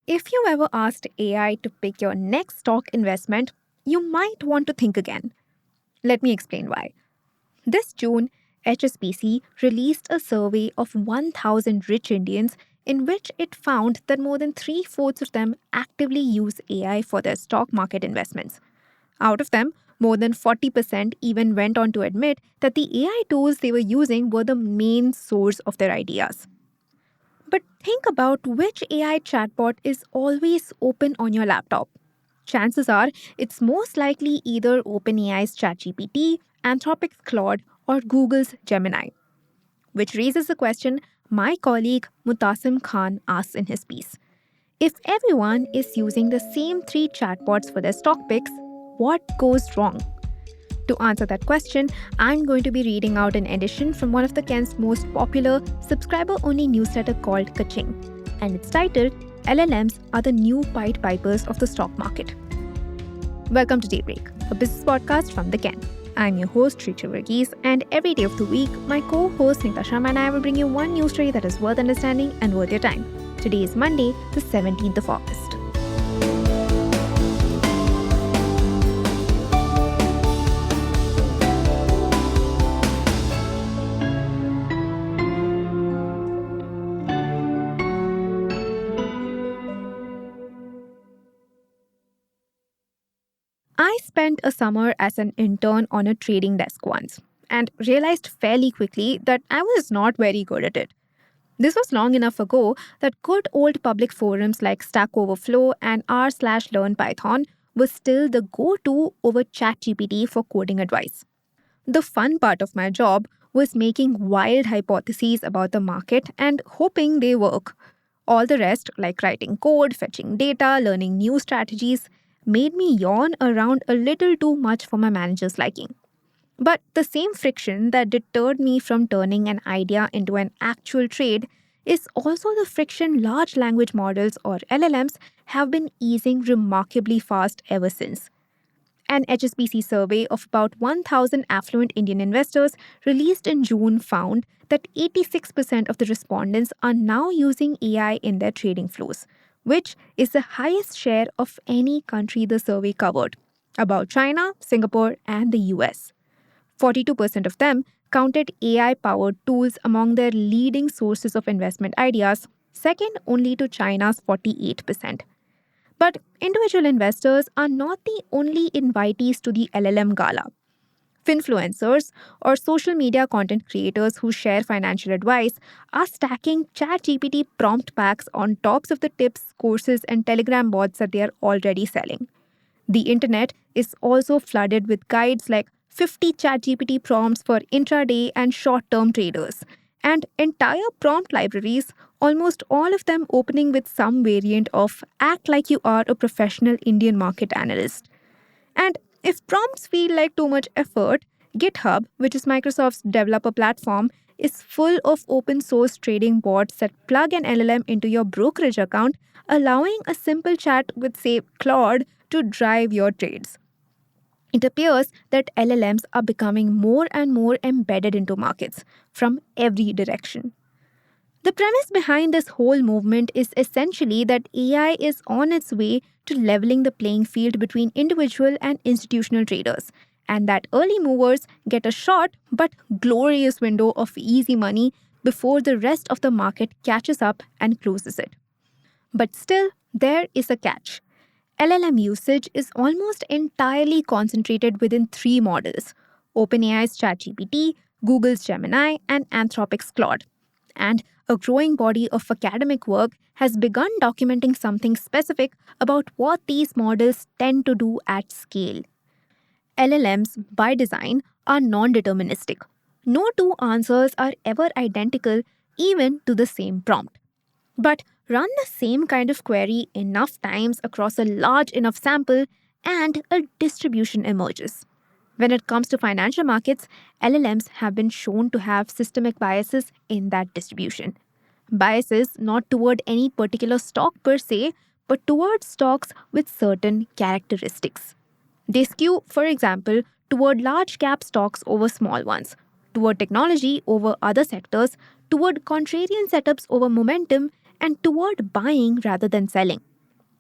If you ever asked AI to pick your next stock investment, you might want to think again. Let me explain why. This June, HSBC released a survey of 1,000 rich Indians in which it found that more than three-fourths of them actively use AI for their stock market investments. Out of them, more than 40% even went on to admit that the AI tools they were using were the main source of their ideas. But think about which AI chatbot is always open on your laptop. Chances are it's most likely either OpenAI's ChatGPT, Anthropic's Claude, or Google's Gemini. Which raises a question my colleague Mutasim Khan asks in his piece. If everyone is using the same three chatbots for their stock picks, what goes wrong? To answer that question, I'm going to be reading out an edition from one of the Ken's most popular subscriber only newsletter called Kaching, and it's titled LLMs Are the New Pied Pipers of the Stock Market. Welcome to Daybreak, a business podcast from the Ken. I'm your host, Richa Verghese, and every day of the week, my co-host Nita Sharma and I will bring you one news story that is worth understanding and worth your time. Today is Monday, the 17th of August. I spent a summer as an intern on a trading desk once and realized fairly quickly that I was not very good at it. This was long enough ago that good old public forums like Stack Overflow and r/learn Python was still the go-to over ChatGPT for coding advice. The fun part of my job was making wild hypotheses about the market and hoping they work. All the rest, like writing code, fetching data, learning new strategies, made me yawn around a little too much for my manager's liking. But the same friction that deterred me from turning an idea into an actual trade is also the friction large language models or LLMs have been easing remarkably fast ever since. An HSBC survey of about 1,000 affluent Indian investors released in June found that 86% of the respondents are now using AI in their trading flows, which is the highest share of any country the survey covered, about China, Singapore, and the US. 42% of them counted AI powered tools among their leading sources of investment ideas, second only to China's 48%. But individual investors are not the only invitees to the LLM gala. Finfluencers or social media content creators who share financial advice are stacking ChatGPT prompt packs on tops of the tips, courses, and Telegram bots that they are already selling. The internet is also flooded with guides like 50 ChatGPT prompts for intraday and short term traders, and entire prompt libraries, almost all of them opening with some variant of act like you are a professional Indian market analyst. And if prompts feel like too much effort, GitHub, which is Microsoft's developer platform, is full of open source trading bots that plug an LLM into your brokerage account, allowing a simple chat with, say, Claude to drive your trades. It appears that LLMs are becoming more and more embedded into markets from every direction. The premise behind this whole movement is essentially that AI is on its way to leveling the playing field between individual and institutional traders, and that early movers get a short but glorious window of easy money before the rest of the market catches up and closes it. But still, there is a catch. LLM usage is almost entirely concentrated within three models: OpenAI's ChatGPT, Google's Gemini, and Anthropic's Claude. And a growing body of academic work has begun documenting something specific about what these models tend to do at scale. LLMs, by design, are non deterministic. No two answers are ever identical, even to the same prompt. But run the same kind of query enough times across a large enough sample, and a distribution emerges. When it comes to financial markets, LLMs have been shown to have systemic biases in that distribution. Biases not toward any particular stock per se, but towards stocks with certain characteristics. They skew, for example, toward large cap stocks over small ones, toward technology over other sectors, toward contrarian setups over momentum, and toward buying rather than selling.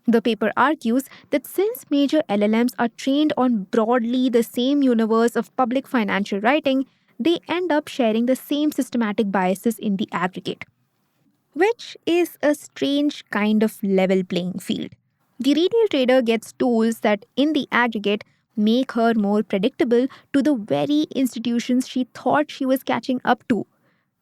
The paper argues that since major LLMs are trained on broadly the same universe of public financial writing, they end up sharing the same systematic biases in the aggregate, which is a strange kind of level playing field. The retail trader gets tools that, in the aggregate, make her more predictable to the very institutions she thought she was catching up to.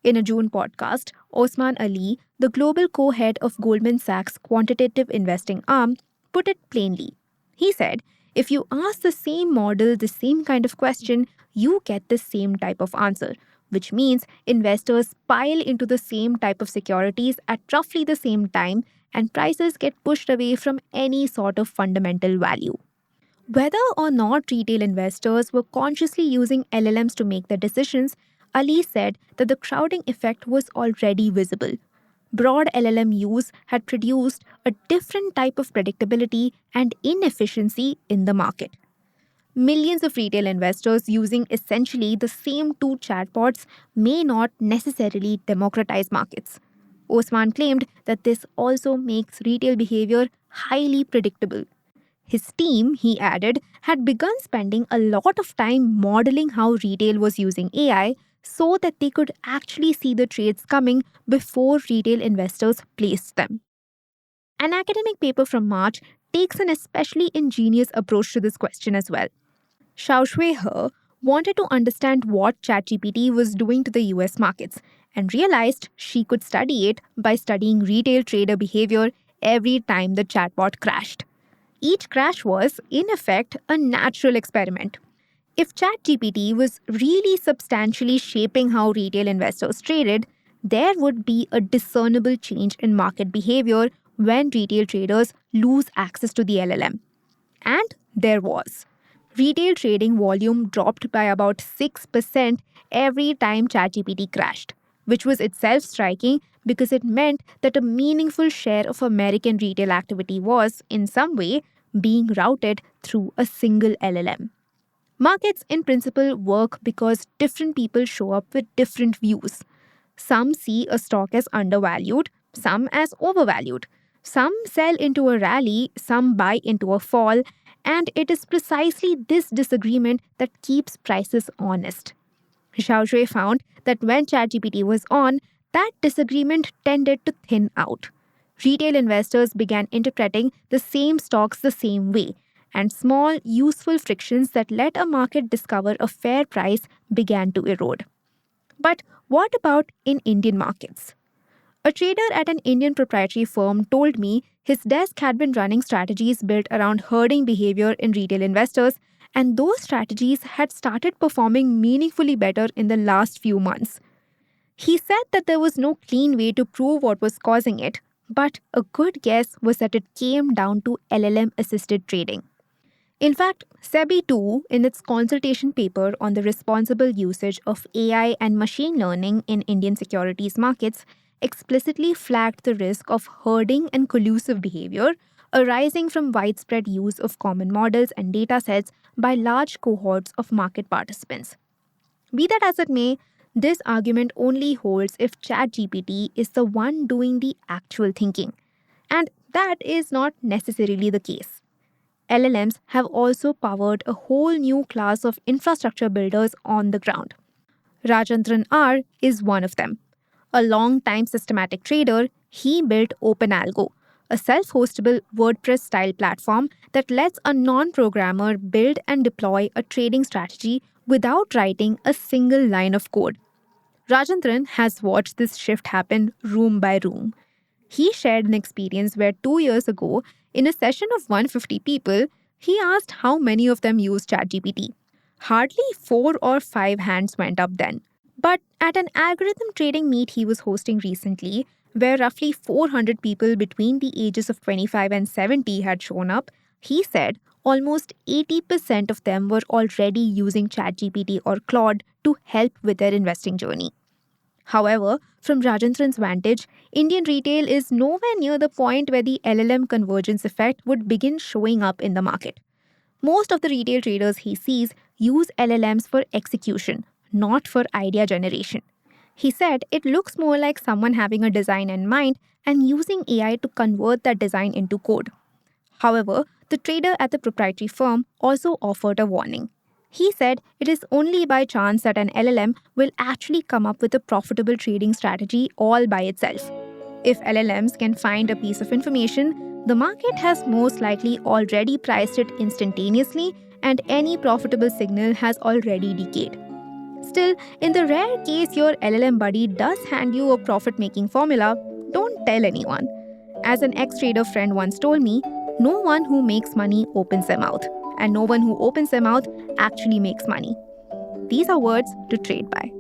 In a June podcast, Osman Ali, the global co head of Goldman Sachs' quantitative investing arm, put it plainly. He said, if you ask the same model the same kind of question, you get the same type of answer, which means investors pile into the same type of securities at roughly the same time and prices get pushed away from any sort of fundamental value. Whether or not retail investors were consciously using LLMs to make their decisions, Ali said that the crowding effect was already visible. Broad LLM use had produced a different type of predictability and inefficiency in the market. Millions of retail investors using essentially the same two chatbots may not necessarily democratize markets. Osman claimed that this also makes retail behavior highly predictable. His team, he added, had begun spending a lot of time modeling how retail was using AI so that they could actually see the trades coming before retail investors placed them. An academic paper from March takes an especially ingenious approach to this question as well. Xiaoshui He wanted to understand what ChatGPT was doing to the US markets and realized she could study it by studying retail trader behavior every time the chatbot crashed. Each crash was, in effect, a natural experiment. If ChatGPT was really substantially shaping how retail investors traded, there would be a discernible change in market behavior when retail traders lose access to the LLM. And there was. Retail trading volume dropped by about 6% every time ChatGPT crashed, which was itself striking because it meant that a meaningful share of American retail activity was, in some way, being routed through a single LLM. Markets, in principle, work because different people show up with different views. Some see a stock as undervalued, some as overvalued. Some sell into a rally, some buy into a fall, and it is precisely this disagreement that keeps prices honest. Xiaoshui found that when ChatGPT was on, that disagreement tended to thin out. Retail investors began interpreting the same stocks the same way, and small, useful frictions that let a market discover a fair price began to erode. But what about in Indian markets? A trader at an Indian proprietary firm told me his desk had been running strategies built around herding behavior in retail investors, and those strategies had started performing meaningfully better in the last few months. He said that there was no clean way to prove what was causing it, but a good guess was that it came down to LLM assisted trading. In fact, SEBI too, in its consultation paper on the responsible usage of AI and machine learning in Indian securities markets, explicitly flagged the risk of herding and collusive behavior arising from widespread use of common models and datasets by large cohorts of market participants. Be that as it may, this argument only holds if ChatGPT is the one doing the actual thinking. And that is not necessarily the case. LLMs have also powered a whole new class of infrastructure builders on the ground. Rajendran R is one of them. A long-time systematic trader, he built OpenAlgo, a self-hostable WordPress-style platform that lets a non-programmer build and deploy a trading strategy without writing a single line of code. Rajendran has watched this shift happen room by room. He shared an experience where 2 years ago, in a session of 150 people, he asked how many of them used ChatGPT. Hardly 4 or 5 hands went up then. But at an algorithm trading meet he was hosting recently, where roughly 400 people between the ages of 25 and 70 had shown up, he said almost 80% of them were already using ChatGPT or Claude to help with their investing journey. However, from Rajendran's vantage, Indian retail is nowhere near the point where the LLM convergence effect would begin showing up in the market. Most of the retail traders he sees use LLMs for execution, not for idea generation. He said it looks more like someone having a design in mind and using AI to convert that design into code. However, the trader at the proprietary firm also offered a warning. He said it is only by chance that an LLM will actually come up with a profitable trading strategy all by itself. If LLMs can find a piece of information, the market has most likely already priced it instantaneously and any profitable signal has already decayed. Still, in the rare case your LLM buddy does hand you a profit making formula, don't tell anyone. As an ex trader friend once told me, no one who makes money opens their mouth, and no one who opens their mouth actually makes money. These are words to trade by.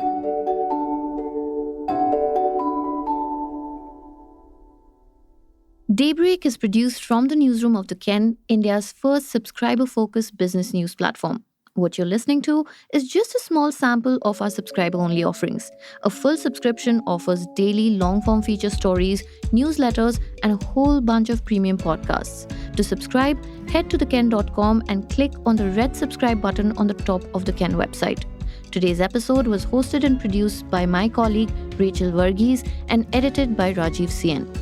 Daybreak is produced from the newsroom of The Ken, India's first subscriber-focused business news platform. What you're listening to is just a small sample of our subscriber-only offerings. A full subscription offers daily long-form feature stories, newsletters, and a whole bunch of premium podcasts. To subscribe, head to theken.com and click on the red subscribe button on the top of the Ken website. Today's episode was hosted and produced by my colleague Rachel Varghese and edited by Rajiv Sien.